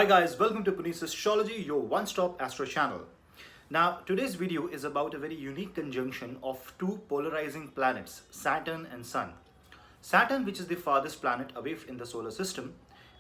Hi guys, welcome to Punneit Astrology, your one-stop astro channel. Now, today's video is about a very unique conjunction of two polarizing planets, Saturn and Sun. Saturn, which is the farthest planet away in the solar system,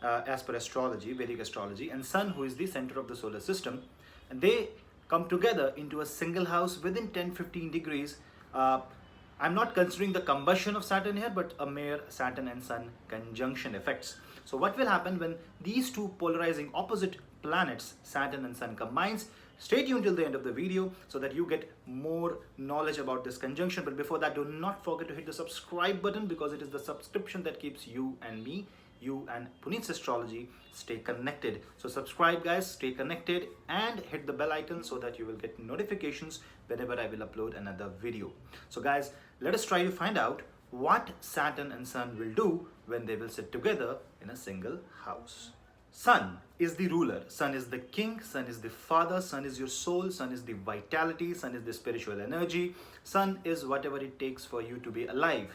as per astrology, Vedic astrology, and Sun, who is the center of the solar system, and they come together into a single house within 10-15 degrees. I'm not considering the combustion of Saturn here, but a mere Saturn and Sun conjunction effects. So what will happen when these two polarizing opposite planets, Saturn and Sun, combines? Stay tuned till the end of the video so that you get more knowledge about this conjunction. But before that, do not forget to hit the subscribe button, because it is the subscription that keeps you and me, you and Punneit's Astrology stay connected. So subscribe guys, stay connected and hit the bell icon so that you will get notifications whenever I will upload another video. So guys, let us try to find out what Saturn and Sun will do when they will sit together in a single house. Sun is the ruler, Sun is the king, Sun is the father, Sun is your soul, Sun is the vitality, Sun is the spiritual energy, Sun is whatever it takes for you to be alive.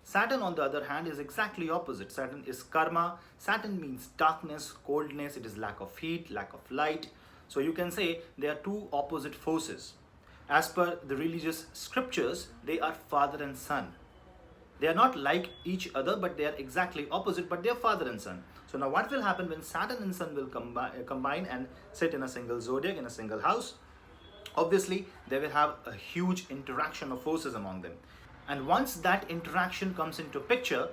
Saturn, on the other hand, is exactly opposite. Saturn is karma. Saturn means darkness, coldness, it is lack of heat, lack of light. So you can say they are two opposite forces. As per the religious scriptures, they are father and son. They are not like each other, but they are exactly opposite, but they are father and son. So now what will happen when Saturn and Sun will combine and sit in a single zodiac, in a single house? Obviously, they will have a huge interaction of forces among them. And once that interaction comes into picture,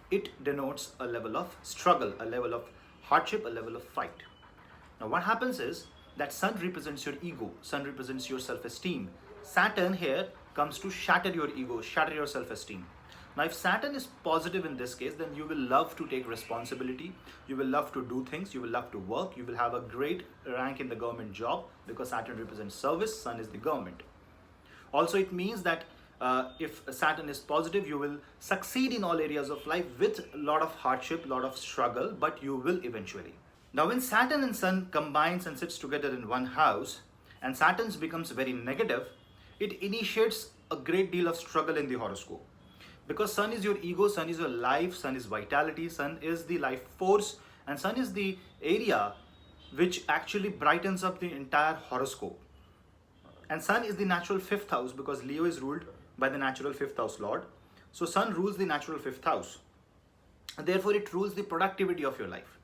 it denotes a level of struggle, a level of hardship, a level of fight. Now what happens is that Sun represents your ego, Sun represents your self-esteem. Saturn here comes to shatter your ego, shatter your self-esteem. Now if Saturn is positive in this case, then you will love to take responsibility, you will love to do things, you will love to work, you will have a great rank in the government job, because Saturn represents service, Sun is the government. Also it means that if Saturn is positive, you will succeed in all areas of life with a lot of hardship, lot of struggle, but you will eventually. Now when Saturn and Sun combines and sits together in one house, and Saturn becomes very negative, it initiates a great deal of struggle in the horoscope. Because Sun is your ego, Sun is your life, Sun is vitality, Sun is the life force, and Sun is the area which actually brightens up the entire horoscope. And Sun is the natural fifth house, because Leo is ruled by the natural fifth house lord. So Sun rules the natural fifth house. And therefore it rules the productivity of your life.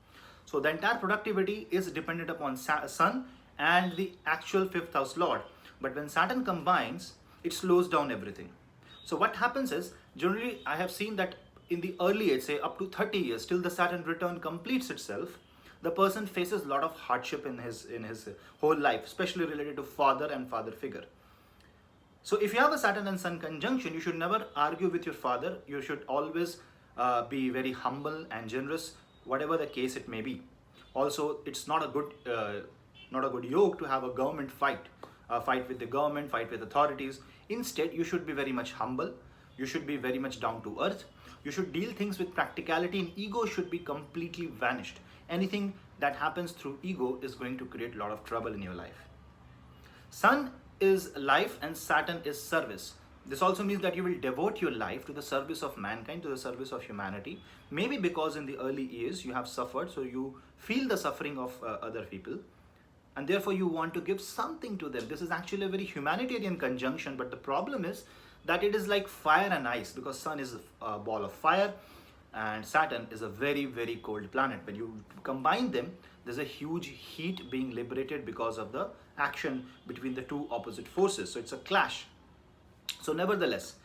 So the entire productivity is dependent upon Sun and the actual fifth house lord. But when Saturn combines, it slows down everything. So what happens is, generally I have seen that in the early age, say up to 30 years, till the Saturn return completes itself, the person faces a lot of hardship in his whole life, especially related to father and father figure. So if you have a Saturn and Sun conjunction, you should never argue with your father. You should always be very humble and generous, whatever the case it may be. Also, it's not a good yoke to have a government fight with the government, fight with authorities. Instead, you should be very much humble. You should be very much down to earth. You should deal things with practicality, and ego should be completely vanished. Anything that happens through ego is going to create a lot of trouble in your life. Sun is life and Saturn is service. This also means that you will devote your life to the service of mankind, to the service of humanity. Maybe because in the early years you have suffered, so you feel the suffering of other people, and therefore you want to give something to them. This is actually a very humanitarian conjunction, but the problem is that it is like fire and ice, because Sun is a ball of fire and Saturn is a very, very cold planet. When you combine them, there's a huge heat being liberated because of the action between the two opposite forces. So it's a clash. So nevertheless,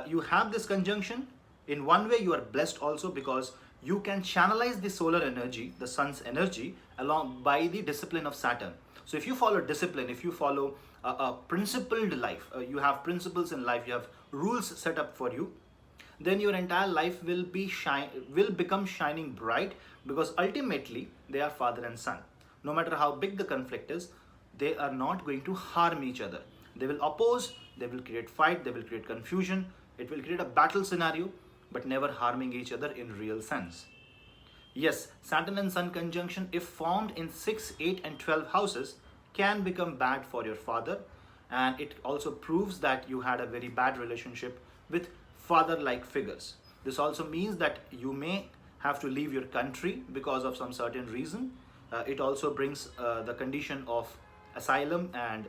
you have this conjunction. In one way you are blessed also, because you can channelize the solar energy, the Sun's energy, along by the discipline of Saturn. So if you follow discipline, if you follow a principled life, you have principles in life, you have rules set up for you, then your entire life will become shining bright, because ultimately they are father and son. No matter how big the conflict is, they are not going to harm each other. They will oppose, they will create fight, they will create confusion, it will create a battle scenario, but never harming each other in real sense. Yes, Saturn and Sun conjunction, if formed in 6, 8 and 12 houses, can become bad for your father, and it also proves that you had a very bad relationship with father-like figures. This also means that you may have to leave your country because of some certain reason. It also brings the condition of asylum and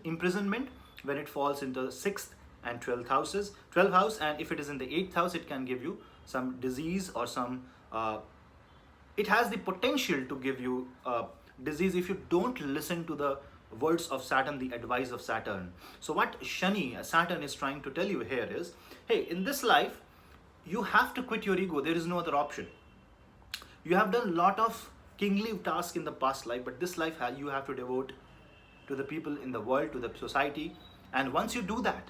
imprisonment when it falls into the 6th and 12th house, and if it is in the 8th house, it can give you some disease or some it has the potential to give you disease if you don't listen to the words of Saturn, the advice of Saturn. So what Saturn is trying to tell you here is, hey, in this life you have to quit your ego. There is no other option. You have done a lot of kingly tasks in the past life, but this life you have to devote to the people in the world, to the society. And once you do that,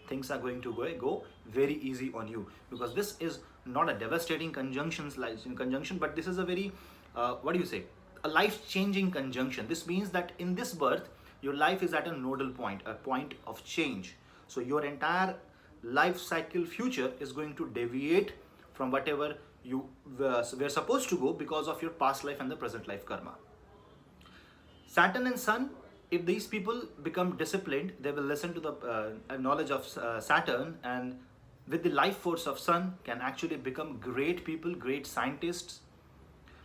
things are going to go very easy on you, because this is not a devastating conjunction, but this is a very, a life-changing conjunction. This means that in this birth, your life is at a nodal point, a point of change. So your entire life cycle future is going to deviate from whatever you were supposed to go because of your past life and the present life karma. Saturn and Sun, if these people become disciplined, they will listen to the knowledge of Saturn, and with the life force of Sun can actually become great people, great scientists,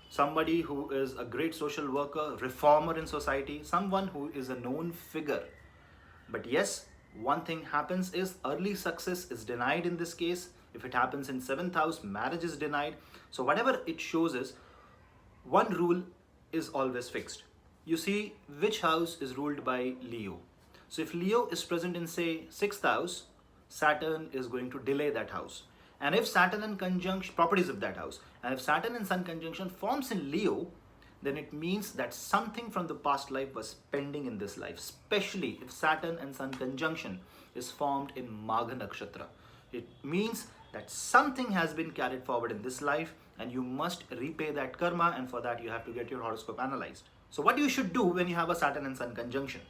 somebody who is a great social worker, reformer in society, someone who is a known figure. But yes, one thing happens is early success is denied in this case. If it happens in 7th house, marriage is denied. So whatever it shows is, one rule is always fixed. You see which house is ruled by Leo. So if Leo is present in, say, 6th house, Saturn is going to delay that house. And if Saturn and conjunction, properties of that house, and if Saturn and Sun conjunction forms in Leo, then it means that something from the past life was pending in this life, especially if Saturn and Sun conjunction is formed in Magha Nakshatra. It means that something has been carried forward in this life, and you must repay that karma, and for that you have to get your horoscope analyzed. So what you should do when you have a Saturn and Sun conjunction?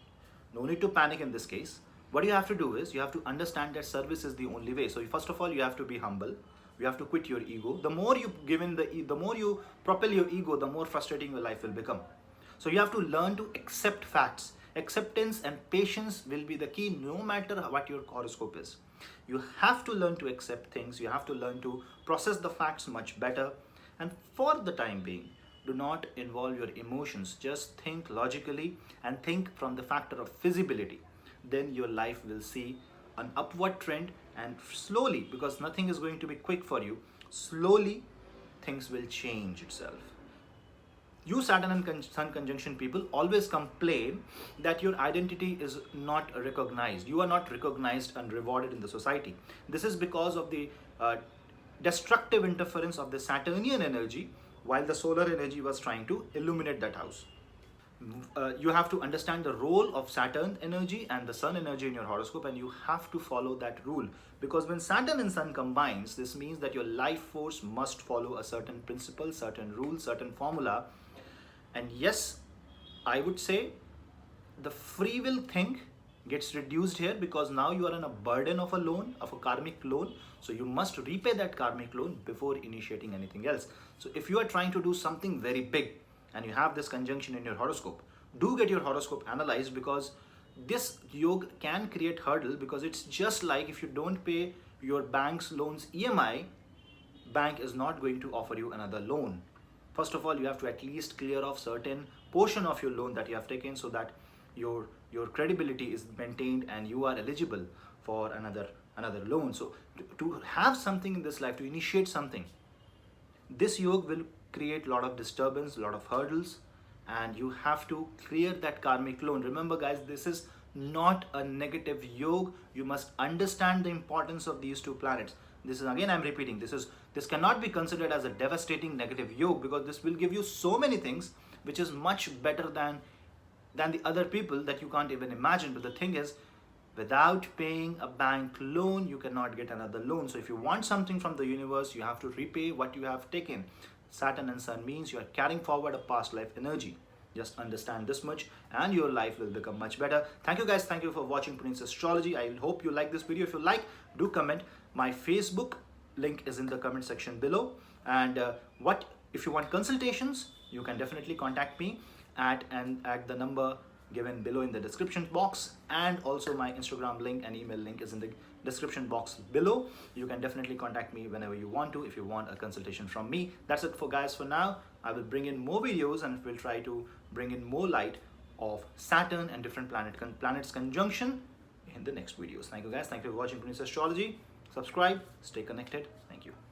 No need to panic in this case. What you have to do is, you have to understand that service is the only way. So first of all, you have to be humble. You have to quit your ego. The more you give in the more you propel your ego, the more frustrating your life will become. So you have to learn to accept facts. Acceptance and patience will be the key no matter what your horoscope is. You have to learn to accept things. You have to learn to process the facts much better. And for the time being, do not involve your emotions. Just think logically and think from the factor of feasibility. Then your life will see an upward trend, and slowly, because nothing is going to be quick for you, slowly things will change itself. You Saturn and Sun conjunction people always complain that your identity is not recognized. You are not recognized and rewarded in the society. This is because of the destructive interference of the Saturnian energy, while the solar energy was trying to illuminate that house. You have to understand the role of Saturn energy and the Sun energy in your horoscope, and you have to follow that rule, because when Saturn and Sun combines, this means that your life force must follow a certain principle, certain rule, certain formula. And yes, I would say the free will thing gets reduced here, because now you are on a burden of a loan, of a karmic loan. So you must repay that karmic loan before initiating anything else. So if you are trying to do something very big and you have this conjunction in your horoscope, do get your horoscope analyzed, because this yoga can create hurdle, because it's just like if you don't pay your bank's loans EMI, bank is not going to offer you another loan. First of all, you have to at least clear off certain portion of your loan that you have taken, so that your credibility is maintained and you are eligible for another loan. So to have something in this life, to initiate something, this yoga will create a lot of disturbance, a lot of hurdles, and you have to clear that karmic loan. Remember guys, this is not a negative yoga. You must understand the importance of these two planets. This is, again I'm repeating, this cannot be considered as a devastating negative yoga, because this will give you so many things which is much better than the other people that you can't even imagine. But the thing is, without paying a bank loan, you cannot get another loan. So if you want something from the universe, you have to repay what you have taken. Saturn and Sun means you are carrying forward a past life energy. Just understand this much and your life will become much better. Thank you guys. Thank you for watching Punneit Astrology. I hope you like this video. If you like, do comment. My Facebook link is in the comment section below. And if you want consultations, you can definitely contact me at the number given below in the description box, and also my Instagram link and email link is in the description box below. You can definitely contact me whenever you want to, if you want a consultation from me. That's it for guys for now. I will bring in more videos and we'll try to bring in more light of Saturn and different planets conjunction in the next videos. Thank you guys. Thank you for watching Punneit Astrology. Subscribe, stay connected. Thank you.